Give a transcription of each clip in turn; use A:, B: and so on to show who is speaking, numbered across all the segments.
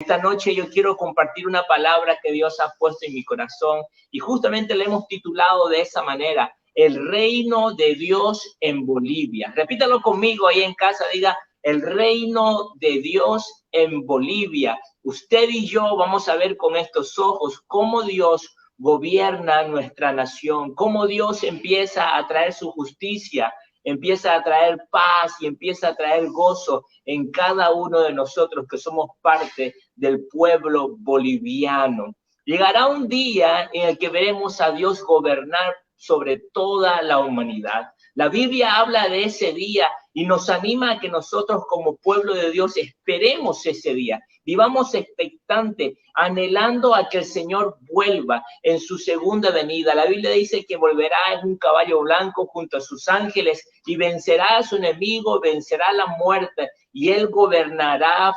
A: Esta noche yo quiero compartir una palabra que Dios ha puesto en mi corazón y justamente la hemos titulado de esa manera: el reino de Dios en Bolivia. Repítalo conmigo ahí en casa, diga: el reino de Dios en Bolivia. Usted y yo vamos a ver con estos ojos cómo Dios gobierna nuestra nación, cómo Dios empieza a traer su justicia, empieza a traer paz y empieza a traer gozo en cada uno de nosotros que somos parte del pueblo boliviano. Llegará un día en el que veremos a Dios gobernar sobre toda la humanidad. La Biblia habla de ese día y nos anima a que nosotros como pueblo de Dios esperemos ese día. Vivamos expectantes, anhelando a que el Señor vuelva en su segunda venida. La Biblia dice que volverá en un caballo blanco junto a sus ángeles y vencerá a su enemigo, vencerá la muerte y Él gobernará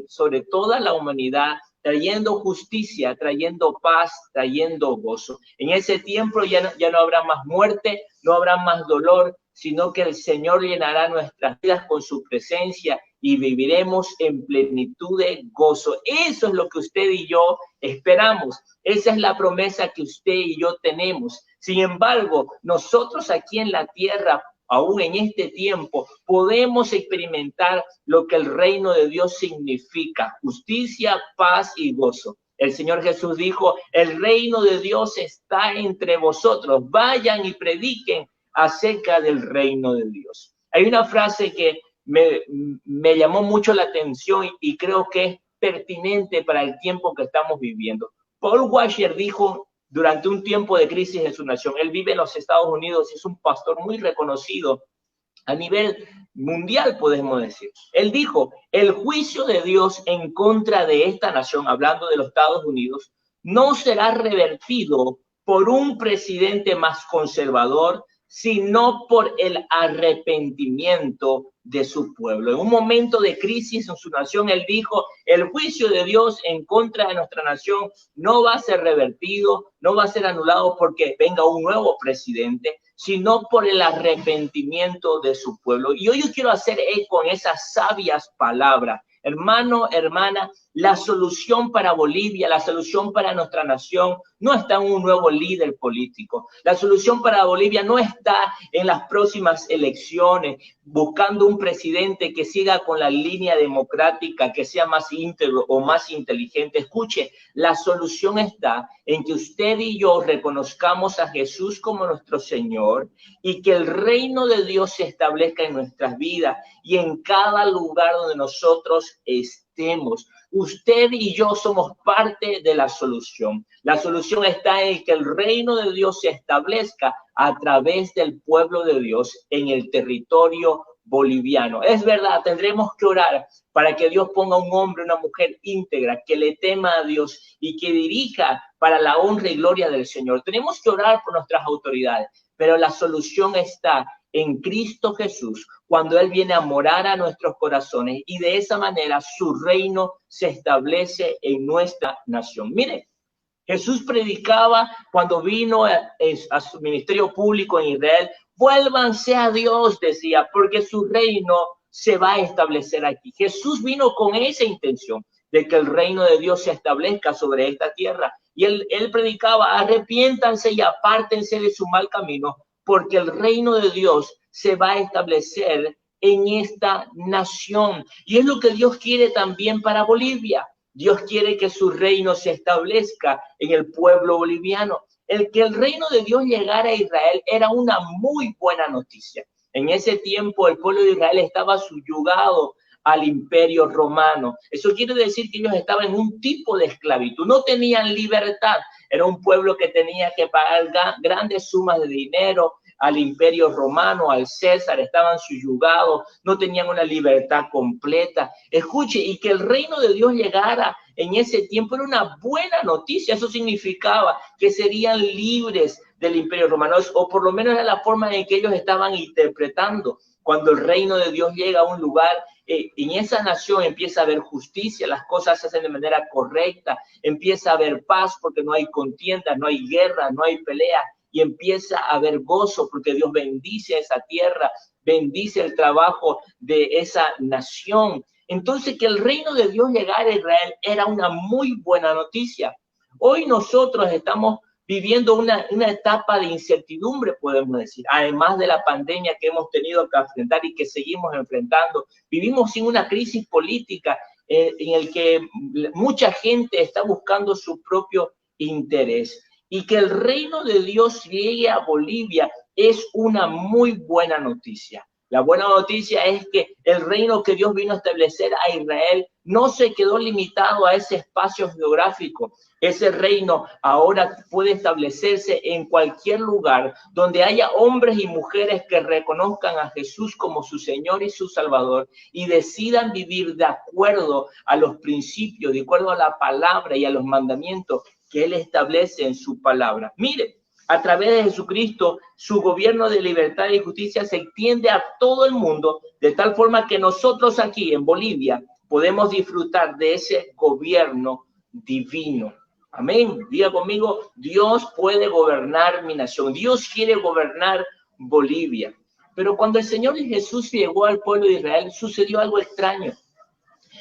A: sobre toda la humanidad, trayendo justicia, trayendo paz, trayendo gozo. En ese tiempo ya no habrá más muerte, no habrá más dolor, sino que el Señor llenará nuestras vidas con su presencia y viviremos en plenitud de gozo. Eso es lo que usted y yo esperamos. Esa es la promesa que usted y yo tenemos. Sin embargo, nosotros aquí en la tierra, aún en este tiempo, podemos experimentar lo que el reino de Dios significa: justicia, paz y gozo. El Señor Jesús dijo: el reino de Dios está entre vosotros. Vayan y prediquen acerca del reino de Dios. Hay una frase que me llamó mucho la atención y creo que es pertinente para el tiempo que estamos viviendo. Paul Washer dijo durante un tiempo de crisis en su nación, él vive en los Estados Unidos y es un pastor muy reconocido a nivel mundial, podemos decir. Él dijo: el juicio de Dios en contra de esta nación, hablando de los Estados Unidos, no será revertido por un presidente más conservador, sino por el arrepentimiento de su pueblo. En un momento de crisis en su nación, él dijo: el juicio de Dios en contra de nuestra nación no va a ser revertido, no va a ser anulado porque venga un nuevo presidente, sino por el arrepentimiento de su pueblo. Y hoy yo quiero hacer eco en esas sabias palabras. Hermano, hermana, la solución para Bolivia, la solución para nuestra nación no está en un nuevo líder político. La solución para Bolivia no está en las próximas elecciones, buscando un presidente que siga con la línea democrática, que sea más íntegro o más inteligente. Escuche, la solución está en que usted y yo reconozcamos a Jesús como nuestro Señor y que el reino de Dios se establezca en nuestras vidas y en cada lugar donde nosotros estemos. Usted y yo somos parte de la solución. La solución está en que el reino de Dios se establezca a través del pueblo de Dios en el territorio boliviano. Es verdad, tendremos que orar para que Dios ponga un hombre, una mujer íntegra, que le tema a Dios y que dirija para la honra y gloria del Señor. Tenemos que orar por nuestras autoridades, pero la solución está en Cristo Jesús, cuando Él viene a morar a nuestros corazones y de esa manera su reino se establece en nuestra nación. Mire, Jesús predicaba cuando vino a su ministerio público en Israel: vuélvanse a Dios, decía, porque su reino se va a establecer aquí. Jesús vino con esa intención de que el reino de Dios se establezca sobre esta tierra. Y él predicaba: arrepiéntanse y apártense de su mal camino, porque el reino de Dios se va a establecer en esta nación. Y es lo que Dios quiere también para Bolivia. Dios quiere que su reino se establezca en el pueblo boliviano. El que el reino de Dios llegara a Israel era una muy buena noticia. En ese tiempo el pueblo de Israel estaba subyugado al imperio romano. Eso quiere decir que ellos estaban en un tipo de esclavitud, no tenían libertad. Era un pueblo que tenía que pagar grandes sumas de dinero al imperio romano, al César, estaban subyugados, no tenían una libertad completa. Escuche, y que el reino de Dios llegara en ese tiempo era una buena noticia. Eso significaba que serían libres del imperio romano, o por lo menos era la forma en que ellos estaban interpretando. Cuando el reino de Dios llega a un lugar, en esa nación empieza a haber justicia, las cosas se hacen de manera correcta, empieza a haber paz porque no hay contiendas, no hay guerra, no hay pelea, y empieza a haber gozo porque Dios bendice esa tierra, bendice el trabajo de esa nación. Entonces, que el reino de Dios llegara a Israel era una muy buena noticia. Hoy nosotros estamos viviendo una etapa de incertidumbre, podemos decir, además de la pandemia que hemos tenido que enfrentar y que seguimos enfrentando. Vivimos sin una crisis política en el que mucha gente está buscando su propio interés. Y que el reino de Dios llegue a Bolivia es una muy buena noticia. La buena noticia es que el reino que Dios vino a establecer a Israel no se quedó limitado a ese espacio geográfico. Ese reino ahora puede establecerse en cualquier lugar donde haya hombres y mujeres que reconozcan a Jesús como su Señor y su Salvador y decidan vivir de acuerdo a los principios, de acuerdo a la palabra y a los mandamientos que Él establece en su palabra. Mire, a través de Jesucristo, su gobierno de libertad y justicia se extiende a todo el mundo, de tal forma que nosotros aquí en Bolivia podemos disfrutar de ese gobierno divino. Amén. Diga conmigo, Dios puede gobernar mi nación. Dios quiere gobernar Bolivia. Pero cuando el Señor Jesús llegó al pueblo de Israel, sucedió algo extraño.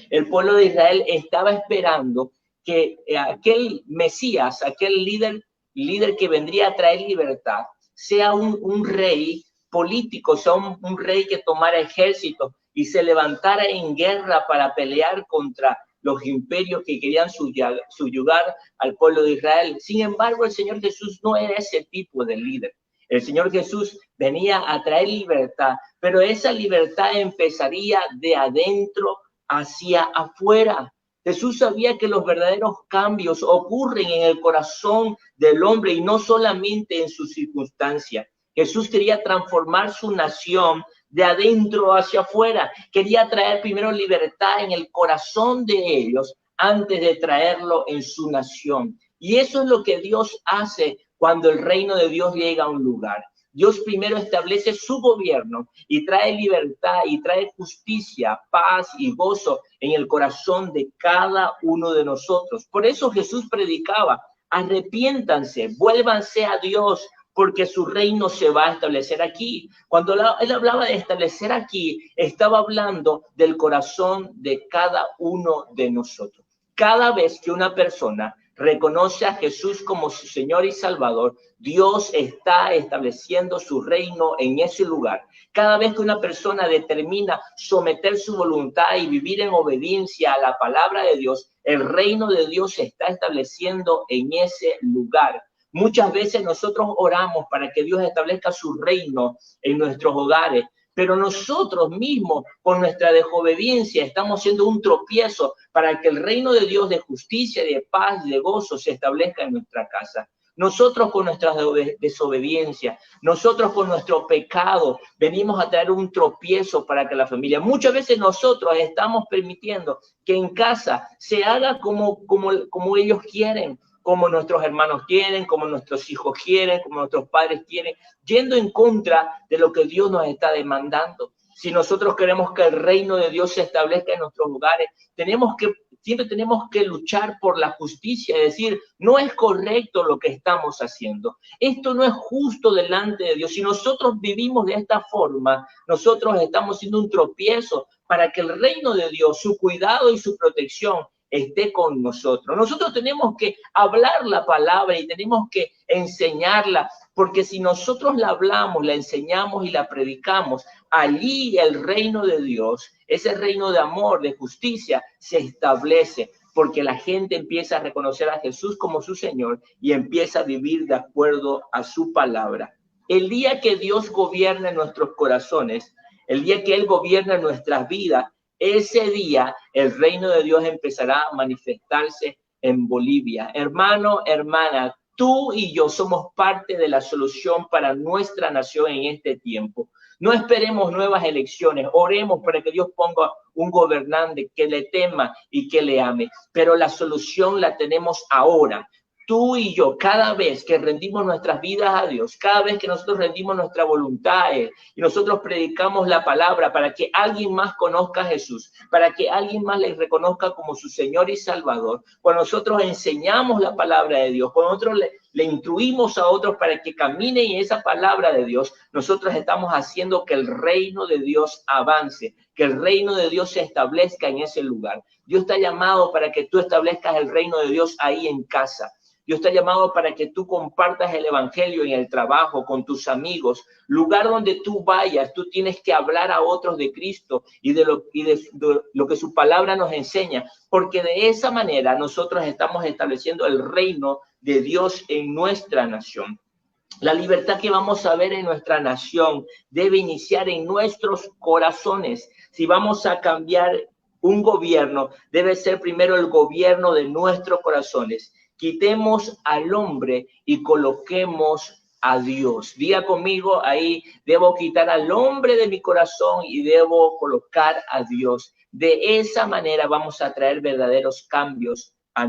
A: El pueblo de Israel estaba esperando que aquel Mesías, aquel líder que vendría a traer libertad, sea un rey político, sea un rey que tomara ejército y se levantara en guerra para pelear contra los imperios que querían subyugar al pueblo de Israel. Sin embargo, el Señor Jesús no era ese tipo de líder. El Señor Jesús venía a traer libertad, pero esa libertad empezaría de adentro hacia afuera. Jesús sabía que los verdaderos cambios ocurren en el corazón del hombre y no solamente en sus circunstancias. Jesús quería transformar su nación de adentro hacia afuera. Quería traer primero libertad en el corazón de ellos antes de traerlo en su nación. Y eso es lo que Dios hace cuando el reino de Dios llega a un lugar. Dios primero establece su gobierno y trae libertad y trae justicia, paz y gozo en el corazón de cada uno de nosotros. Por eso Jesús predicaba, arrepiéntanse, vuélvanse a Dios, porque su reino se va a establecer aquí. Cuando él hablaba de establecer aquí, estaba hablando del corazón de cada uno de nosotros. Cada vez que una persona reconoce a Jesús como su Señor y Salvador, Dios está estableciendo su reino en ese lugar. Cada vez que una persona determina someter su voluntad y vivir en obediencia a la palabra de Dios, el reino de Dios se está estableciendo en ese lugar. Muchas veces nosotros oramos para que Dios establezca su reino en nuestros hogares, pero nosotros mismos, con nuestra desobediencia, estamos siendo un tropiezo para que el reino de Dios de justicia, de paz, de gozo se establezca en nuestra casa. Nosotros con nuestra desobediencia, nosotros con nuestro pecado, venimos a traer un tropiezo para que la familia, muchas veces nosotros estamos permitiendo que en casa se haga como ellos quieren, como nuestros hermanos quieren, como nuestros hijos quieren, como nuestros padres quieren, yendo en contra de lo que Dios nos está demandando. Si nosotros queremos que el reino de Dios se establezca en nuestros hogares, siempre tenemos que luchar por la justicia, es decir, no es correcto lo que estamos haciendo. Esto no es justo delante de Dios. Si nosotros vivimos de esta forma, nosotros estamos siendo un tropiezo para que el reino de Dios, su cuidado y su protección esté con nosotros. Nosotros tenemos que hablar la palabra y tenemos que enseñarla, porque si nosotros la hablamos, la enseñamos y la predicamos, allí el reino de Dios, ese reino de amor, de justicia, se establece, porque la gente empieza a reconocer a Jesús como su Señor y empieza a vivir de acuerdo a su palabra. El día que Dios gobierna en nuestros corazones, el día que Él gobierna en nuestras vidas, ese día el reino de Dios empezará a manifestarse en Bolivia. Hermano, hermana, tú y yo somos parte de la solución para nuestra nación en este tiempo. No esperemos nuevas elecciones, oremos para que Dios ponga un gobernante que le tema y que le ame, pero la solución la tenemos ahora. Tú y yo, cada vez que rendimos nuestras vidas a Dios, cada vez que nosotros rendimos nuestra voluntad a Él y nosotros predicamos la palabra para que alguien más conozca a Jesús, para que alguien más le reconozca como su Señor y Salvador, cuando nosotros enseñamos la palabra de Dios, cuando nosotros le instruimos a otros para que caminen en esa palabra de Dios, nosotros estamos haciendo que el reino de Dios avance, que el reino de Dios se establezca en ese lugar. Dios está llamado para que tú establezcas el reino de Dios ahí en casa. Dios te ha llamado para que tú compartas el evangelio en el trabajo, con tus amigos. Lugar donde tú vayas, tú tienes que hablar a otros de Cristo y de lo que su palabra nos enseña. Porque de esa manera nosotros estamos estableciendo el reino de Dios en nuestra nación. La libertad que vamos a ver en nuestra nación debe iniciar en nuestros corazones. Si vamos a cambiar un gobierno, debe ser primero el gobierno de nuestros corazones. Quitemos al hombre y coloquemos a Dios. Diga conmigo ahí, debo quitar al hombre de mi corazón y debo colocar a Dios. De esa manera vamos a traer verdaderos cambios a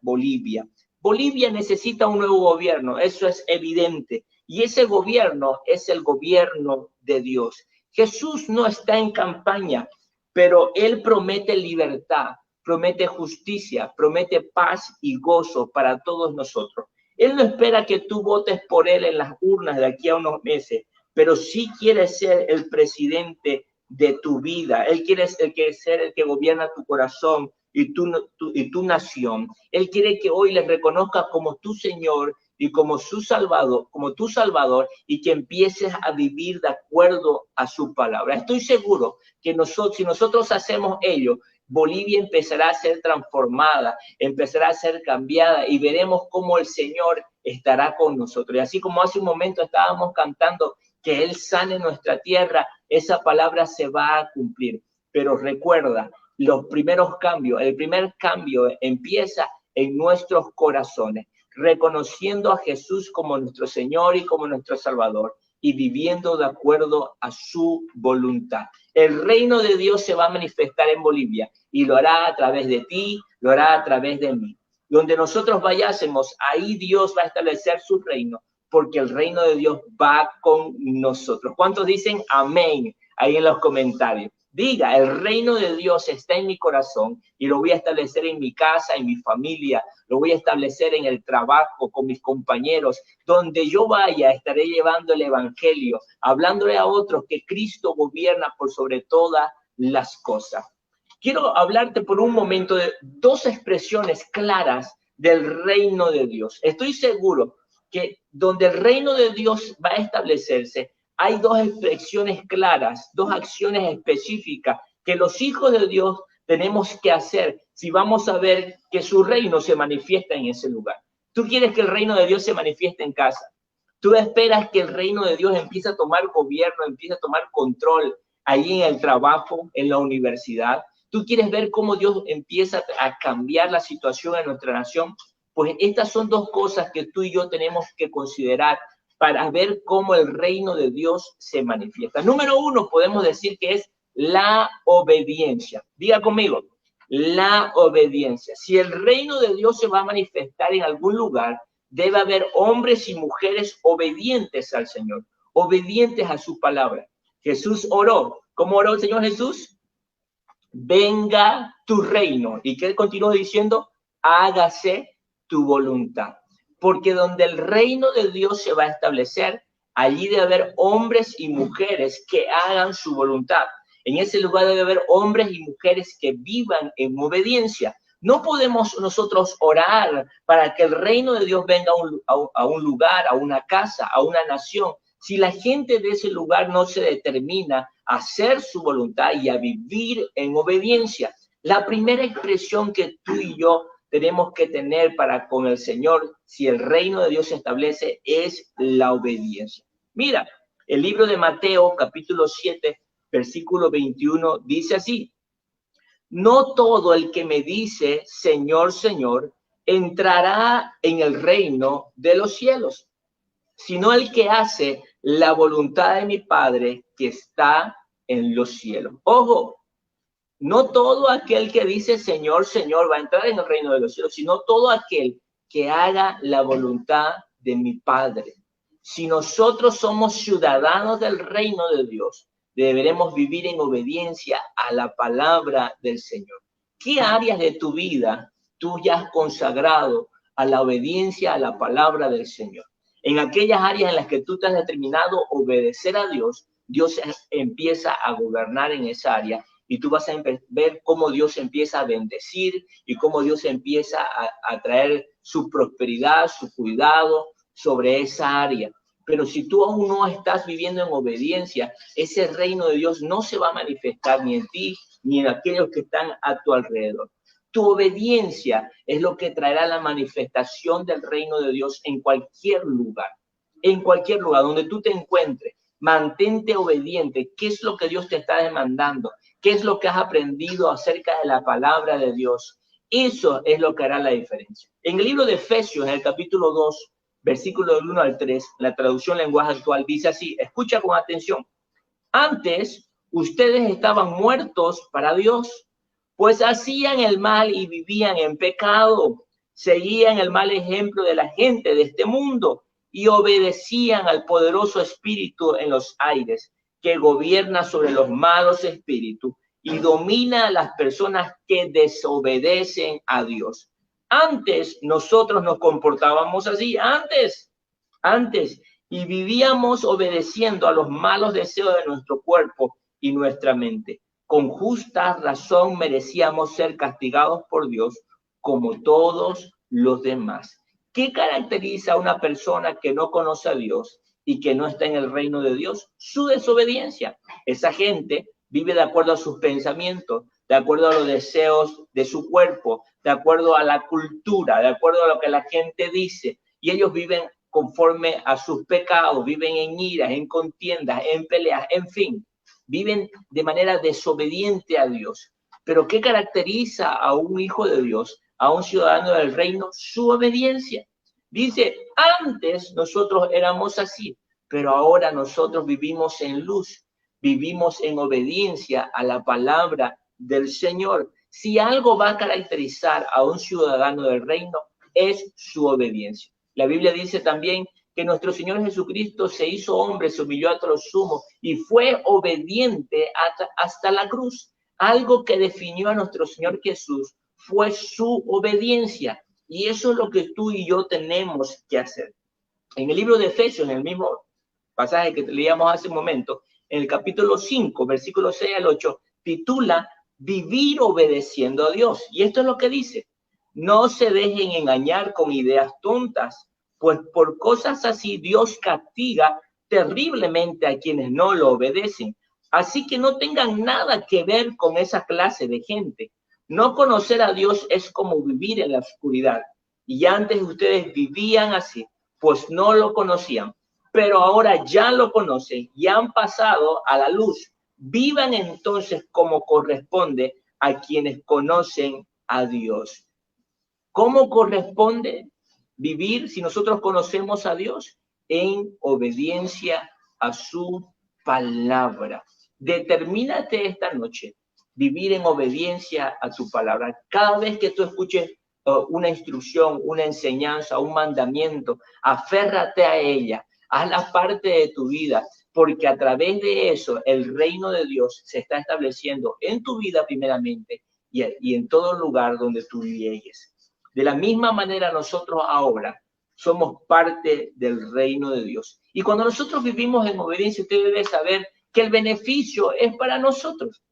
A: Bolivia. Bolivia necesita un nuevo gobierno, eso es evidente. Y ese gobierno es el gobierno de Dios. Jesús no está en campaña, pero Él promete libertad, promete justicia, promete paz y gozo para todos nosotros. Él no espera que tú votes por Él en las urnas de aquí a unos meses, pero sí quiere ser el presidente de tu vida. Él quiere ser el que gobierna tu corazón y tu nación. Él quiere que hoy le reconozcas como tu Señor y como tu Salvador, y que empieces a vivir de acuerdo a su palabra. Estoy seguro que si nosotros hacemos ello, Bolivia empezará a ser transformada, empezará a ser cambiada y veremos cómo el Señor estará con nosotros. Y así como hace un momento estábamos cantando que Él sane nuestra tierra, esa palabra se va a cumplir. Pero recuerda, los primeros cambios, el primer cambio empieza en nuestros corazones, reconociendo a Jesús como nuestro Señor y como nuestro Salvador y viviendo de acuerdo a su voluntad. El reino de Dios se va a manifestar en Bolivia y lo hará a través de ti, lo hará a través de mí. Donde nosotros vayásemos, ahí Dios va a establecer su reino, porque el reino de Dios va con nosotros. ¿Cuántos dicen amén ahí en los comentarios? Diga, el reino de Dios está en mi corazón y lo voy a establecer en mi casa, en mi familia, lo voy a establecer en el trabajo, con mis compañeros. Donde yo vaya, estaré llevando el evangelio, hablándole a otros que Cristo gobierna por sobre todas las cosas. Quiero hablarte por un momento de dos expresiones claras del reino de Dios. Estoy seguro que donde el reino de Dios va a establecerse, hay dos expresiones claras, dos acciones específicas que los hijos de Dios tenemos que hacer si vamos a ver que su reino se manifiesta en ese lugar. Tú quieres que el reino de Dios se manifieste en casa. Tú esperas que el reino de Dios empiece a tomar gobierno, empiece a tomar control ahí en el trabajo, en la universidad. Tú quieres ver cómo Dios empieza a cambiar la situación en nuestra nación. Pues estas son dos cosas que tú y yo tenemos que considerar para ver cómo el reino de Dios se manifiesta. Número uno, podemos decir que es la obediencia. Diga conmigo, la obediencia. Si el reino de Dios se va a manifestar en algún lugar, debe haber hombres y mujeres obedientes al Señor, obedientes a su palabra. Jesús oró. ¿Cómo oró el Señor Jesús? Venga tu reino. ¿Y qué continuó diciendo? Hágase tu voluntad. Porque donde el reino de Dios se va a establecer, allí debe haber hombres y mujeres que hagan su voluntad. En ese lugar debe haber hombres y mujeres que vivan en obediencia. No podemos nosotros orar para que el reino de Dios venga a un lugar, a una casa, a una nación, si la gente de ese lugar no se determina a hacer su voluntad y a vivir en obediencia. La primera expresión que tú y yo tenemos que tener para con el Señor, si el reino de Dios se establece, es la obediencia. Mira, el libro de Mateo, capítulo 7, versículo 21, dice así: no todo el que me dice, Señor, Señor, entrará en el reino de los cielos, sino el que hace la voluntad de mi Padre que está en los cielos. Ojo, no todo aquel que dice Señor, Señor va a entrar en el reino de los cielos, sino todo aquel que haga la voluntad de mi Padre. Si nosotros somos ciudadanos del reino de Dios, deberemos vivir en obediencia a la palabra del Señor. ¿Qué áreas de tu vida tú ya has consagrado a la obediencia a la palabra del Señor. En aquellas áreas en las que tú te has determinado obedecer a Dios, Dios empieza a gobernar en esa área y tú vas a ver cómo Dios empieza a bendecir y cómo Dios empieza a traer su prosperidad, su cuidado sobre esa área. Pero si tú aún no estás viviendo en obediencia, ese reino de Dios no se va a manifestar ni en ti ni en aquellos que están a tu alrededor. Tu obediencia es lo que traerá la manifestación del reino de Dios en cualquier lugar donde tú te encuentres. Mantente obediente. ¿Qué es lo que Dios te está demandando? ¿Qué es lo que has aprendido acerca de la palabra de Dios? Eso es lo que hará la diferencia. En el libro de Efesios, en el capítulo 2, versículo del 1 al 3, la traducción lenguaje actual dice así, escucha con atención. Antes, ustedes estaban muertos para Dios, pues hacían el mal y vivían en pecado, seguían el mal ejemplo de la gente de este mundo y obedecían al poderoso espíritu en los aires, que gobierna sobre los malos espíritus y domina a las personas que desobedecen a Dios. Antes nosotros nos comportábamos así, antes, y vivíamos obedeciendo a los malos deseos de nuestro cuerpo y nuestra mente. Con justa razón merecíamos ser castigados por Dios como todos los demás. ¿Qué caracteriza a una persona que no conoce a Dios y que no está en el reino de Dios? Su desobediencia. Esa gente vive de acuerdo a sus pensamientos, de acuerdo a los deseos de su cuerpo, de acuerdo a la cultura, de acuerdo a lo que la gente dice. Y ellos viven conforme a sus pecados, viven en iras, en contiendas, en peleas, en fin. Viven de manera desobediente a Dios. Pero ¿qué caracteriza a un hijo de Dios, a un ciudadano del reino? Su obediencia. Dice, antes nosotros éramos así, pero ahora nosotros vivimos en luz, vivimos en obediencia a la palabra del Señor. Si algo va a caracterizar a un ciudadano del reino, es su obediencia. La Biblia dice también que nuestro Señor Jesucristo se hizo hombre, se humilló hasta lo sumo y fue obediente hasta la cruz. Algo que definió a nuestro Señor Jesús fue su obediencia. Y eso es lo que tú y yo tenemos que hacer. En el libro de Efesios, en el mismo pasaje que leíamos hace un momento, en el capítulo 5, versículos 6 al 8, titula Vivir obedeciendo a Dios. Y esto es lo que dice. No se dejen engañar con ideas tontas, pues por cosas así Dios castiga terriblemente a quienes no lo obedecen. Así que no tengan nada que ver con esa clase de gente. No conocer a Dios es como vivir en la oscuridad. Y antes ustedes vivían así, pues no lo conocían. Pero ahora ya lo conocen y han pasado a la luz. Vivan entonces como corresponde a quienes conocen a Dios. ¿Cómo corresponde vivir si nosotros conocemos a Dios? En obediencia a su palabra. Determínate esta noche vivir en obediencia a tu palabra. Cada vez que tú escuches una instrucción, una enseñanza, un mandamiento, aférrate a ella, hazla parte de tu vida, porque a través de eso el reino de Dios se está estableciendo en tu vida primeramente y en todo lugar donde tú llegues. De la misma manera nosotros ahora somos parte del reino de Dios. Y cuando nosotros vivimos en obediencia, usted debe saber que el beneficio es para nosotros.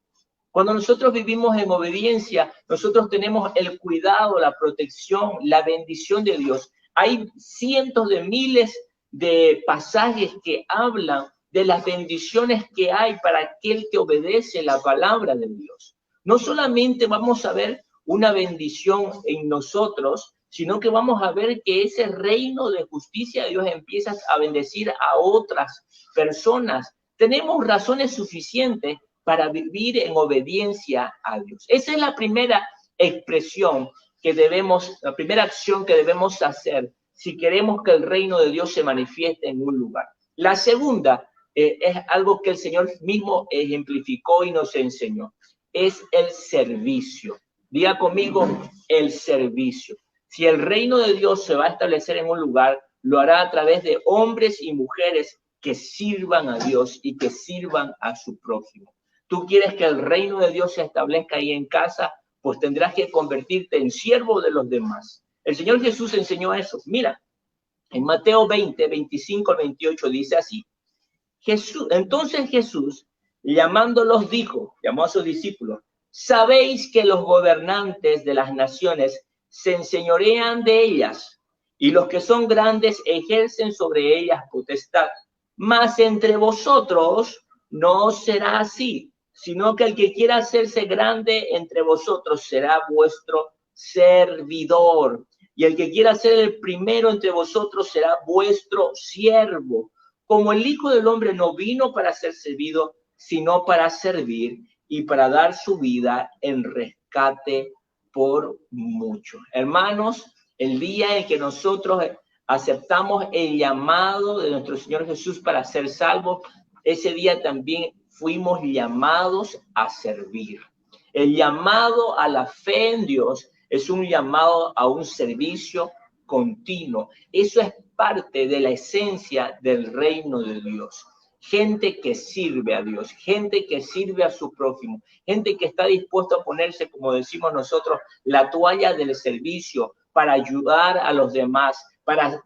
A: Cuando nosotros vivimos en obediencia, nosotros tenemos el cuidado, la protección, la bendición de Dios. Hay cientos de miles de pasajes que hablan de las bendiciones que hay para aquel que obedece la palabra de Dios. No solamente vamos a ver una bendición en nosotros, sino que vamos a ver que ese reino de justicia de Dios empieza a bendecir a otras personas. Tenemos razones suficientes para vivir en obediencia a Dios. Esa es la primera expresión que debemos, la primera acción que debemos hacer si queremos que el reino de Dios se manifieste en un lugar. La segunda es algo que el Señor mismo ejemplificó y nos enseñó. Es el servicio. Diga conmigo, el servicio. Si el reino de Dios se va a establecer en un lugar, lo hará a través de hombres y mujeres que sirvan a Dios y que sirvan a su prójimo. Tú quieres que el reino de Dios se establezca ahí en casa, pues tendrás que convertirte en siervo de los demás. El Señor Jesús enseñó eso. Mira, en Mateo 20, 25 al 28 dice así. Entonces Jesús, llamándolos, llamó a sus discípulos, sabéis que los gobernantes de las naciones se enseñorean de ellas, y los que son grandes ejercen sobre ellas potestad. Mas entre vosotros no será así, sino que el que quiera hacerse grande entre vosotros será vuestro servidor, y el que quiera ser el primero entre vosotros será vuestro siervo. Como el Hijo del Hombre no vino para ser servido, sino para servir y para dar su vida en rescate por muchos. Hermanos, el día en que nosotros aceptamos el llamado de nuestro Señor Jesús para ser salvos, ese día también fuimos llamados a servir. El llamado a la fe en Dios es un llamado a un servicio continuo. Eso es parte de la esencia del reino de Dios. Gente que sirve a Dios, gente que sirve a su prójimo, gente que está dispuesta a ponerse, como decimos nosotros, la toalla del servicio para ayudar a los demás, para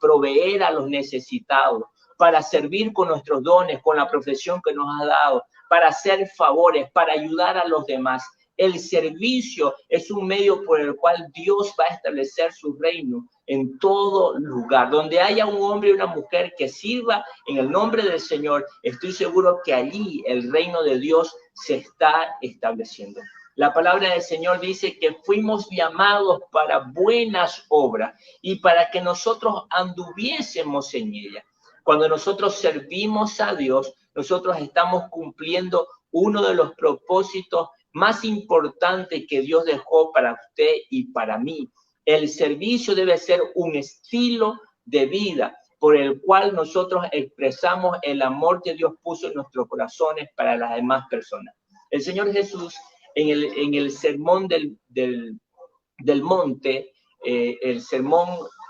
A: proveer a los necesitados, para servir con nuestros dones, con la profesión que nos ha dado, para hacer favores, para ayudar a los demás. El servicio es un medio por el cual Dios va a establecer su reino en todo lugar. Donde haya un hombre y una mujer que sirva en el nombre del Señor, estoy seguro que allí el reino de Dios se está estableciendo. La palabra del Señor dice que fuimos llamados para buenas obras y para que nosotros anduviésemos en ellas. Cuando nosotros servimos a Dios, nosotros estamos cumpliendo uno de los propósitos más importante que Dios dejó para usted y para mí. El servicio debe ser un estilo de vida por el cual nosotros expresamos el amor que Dios puso en nuestros corazones para las demás personas. El Señor Jesús, en el sermón del monte, el sermón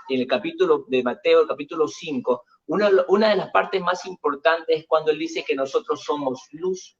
A: en el capítulo de Mateo, el capítulo 5, una de las partes más importantes es cuando Él dice que nosotros somos luz.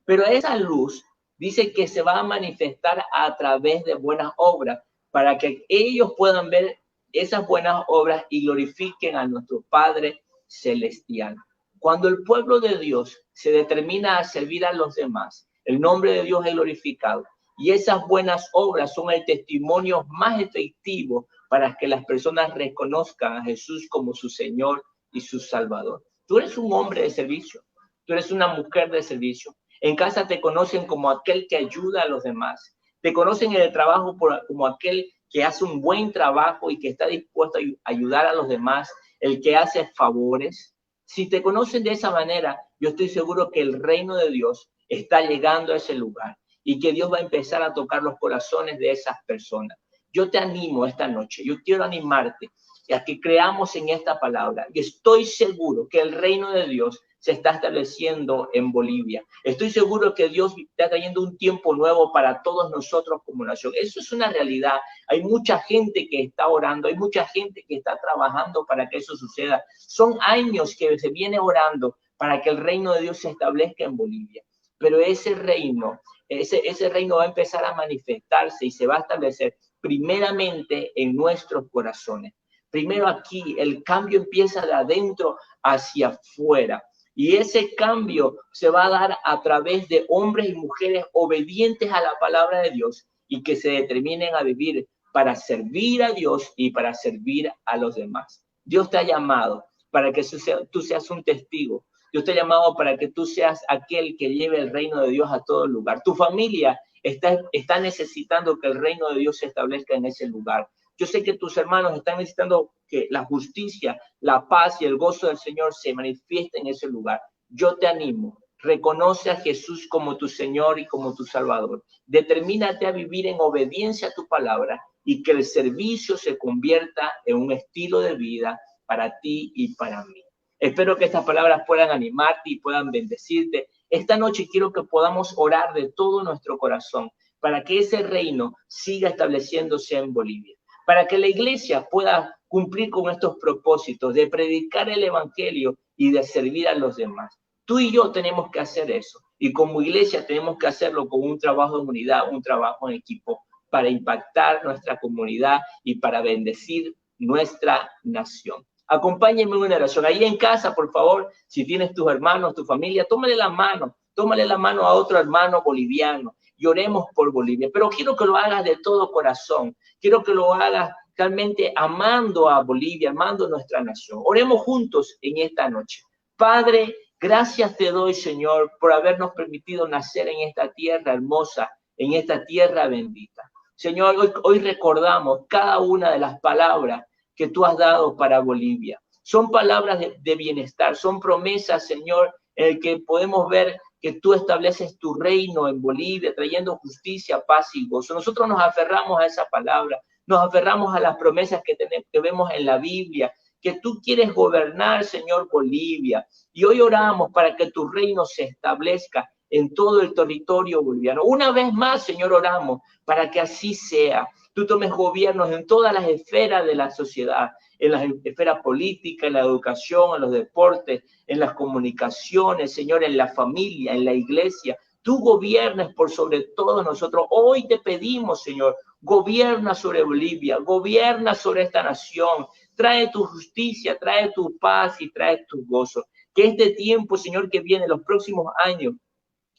A: Pero esa luz dice que se va a manifestar a través de buenas obras para que ellos puedan ver esas buenas obras y glorifiquen a nuestro Padre Celestial. Cuando el pueblo de Dios se determina a servir a los demás, el nombre de Dios es glorificado. Y esas buenas obras son el testimonio más efectivo para que las personas reconozcan a Jesús como su Señor y su Salvador. Tú eres un hombre de servicio, tú eres una mujer de servicio. En casa te conocen como aquel que ayuda a los demás. Te conocen en el trabajo como aquel que hace un buen trabajo y que está dispuesto a ayudar a los demás, el que hace favores. Si te conocen de esa manera, yo estoy seguro que el reino de Dios está llegando a ese lugar y que Dios va a empezar a tocar los corazones de esas personas. Yo te animo esta noche, yo quiero animarte a que creamos en esta palabra y estoy seguro que el reino de Dios se está estableciendo en Bolivia. Estoy seguro que Dios está trayendo un tiempo nuevo para todos nosotros como nación. Eso es una realidad. Hay mucha gente que está orando, hay mucha gente que está trabajando para que eso suceda. Son años que se viene orando para que el reino de Dios se establezca en Bolivia. Pero ese reino va a empezar a manifestarse y se va a establecer primeramente en nuestros corazones. Primero aquí, el cambio empieza de adentro hacia afuera. Y ese cambio se va a dar a través de hombres y mujeres obedientes a la palabra de Dios y que se determinen a vivir para servir a Dios y para servir a los demás. Dios te ha llamado para que tú seas un testigo. Dios te ha llamado para que tú seas aquel que lleve el reino de Dios a todo lugar. Tu familia está necesitando que el reino de Dios se establezca en ese lugar. Yo sé que tus hermanos están necesitando que la justicia, la paz y el gozo del Señor se manifiesten en ese lugar. Yo te animo. Reconoce a Jesús como tu Señor y como tu Salvador. Determínate a vivir en obediencia a tu palabra y que el servicio se convierta en un estilo de vida para ti y para mí. Espero que estas palabras puedan animarte y puedan bendecirte. Esta noche quiero que podamos orar de todo nuestro corazón para que ese reino siga estableciéndose en Bolivia, para que la iglesia pueda cumplir con estos propósitos de predicar el evangelio y de servir a los demás. Tú y yo tenemos que hacer eso y como iglesia tenemos que hacerlo con un trabajo en unidad, un trabajo en equipo para impactar nuestra comunidad y para bendecir nuestra nación. Acompáñenme en una oración. Ahí en casa, por favor, si tienes tus hermanos, tu familia, tómale la mano a otro hermano boliviano y oremos por Bolivia. Pero quiero que lo hagas de todo corazón. Quiero que lo hagas realmente amando a Bolivia, amando a nuestra nación. Oremos juntos en esta noche. Padre, gracias te doy, Señor, por habernos permitido nacer en esta tierra hermosa, en esta tierra bendita. Señor, hoy recordamos cada una de las palabras que tú has dado para Bolivia. Son palabras de bienestar, son promesas, Señor, en el que podemos ver que tú estableces tu reino en Bolivia, trayendo justicia, paz y gozo. Nosotros nos aferramos a esa palabra, nos aferramos a las promesas que vemos en la Biblia, que tú quieres gobernar, Señor, Bolivia. Y hoy oramos para que tu reino se establezca en todo el territorio boliviano. Una vez más, Señor, oramos para que así sea. Tú tomes gobiernos en todas las esferas de la sociedad, en la esfera política, en la educación, en los deportes, en las comunicaciones, Señor, en la familia, en la iglesia. Tú gobiernes por sobre todos nosotros. Hoy te pedimos, Señor, gobierna sobre Bolivia, gobierna sobre esta nación. Trae tu justicia, trae tu paz y trae tu gozo. Que este tiempo, Señor, que viene, los próximos años,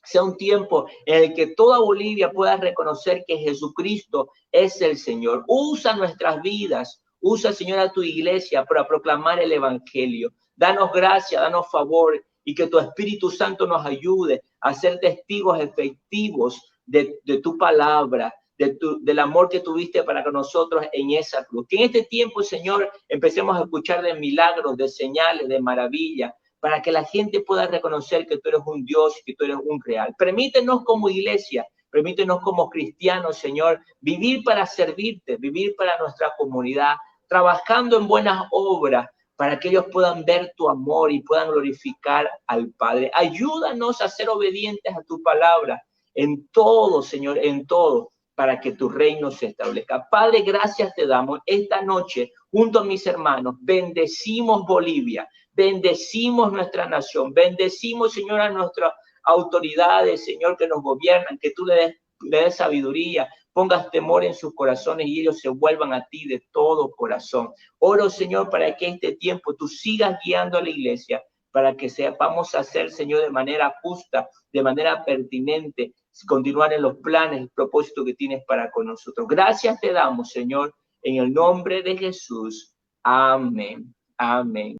A: sea un tiempo en el que toda Bolivia pueda reconocer que Jesucristo es el Señor. Usa nuestras vidas, usa, Señor, a tu iglesia para proclamar el evangelio. Danos gracia, danos favor y que tu Espíritu Santo nos ayude a ser testigos efectivos de tu palabra, del amor que tuviste para con nosotros en esa cruz. Que en este tiempo, Señor, empecemos a escuchar de milagros, de señales, de maravillas, para que la gente pueda reconocer que tú eres un Dios, que tú eres un real. Permítenos como iglesia, permítenos como cristianos, Señor, vivir para servirte, vivir para nuestra comunidad, trabajando en buenas obras, para que ellos puedan ver tu amor y puedan glorificar al Padre. Ayúdanos a ser obedientes a tu palabra en todo, Señor, en todo, para que tu reino se establezca. Padre, gracias te damos esta noche, junto a mis hermanos, bendecimos Bolivia, bendecimos nuestra nación, bendecimos, Señor, a nuestras autoridades, Señor, que nos gobiernan, que tú le des sabiduría, pongas temor en sus corazones y ellos se vuelvan a ti de todo corazón. Oro, Señor, para que este tiempo tú sigas guiando a la iglesia, para que sepamos hacer, Señor, de manera justa, de manera pertinente, continuar en los planes y propósitos que tienes para con nosotros. Gracias te damos, Señor, en el nombre de Jesús. Amén. Amén.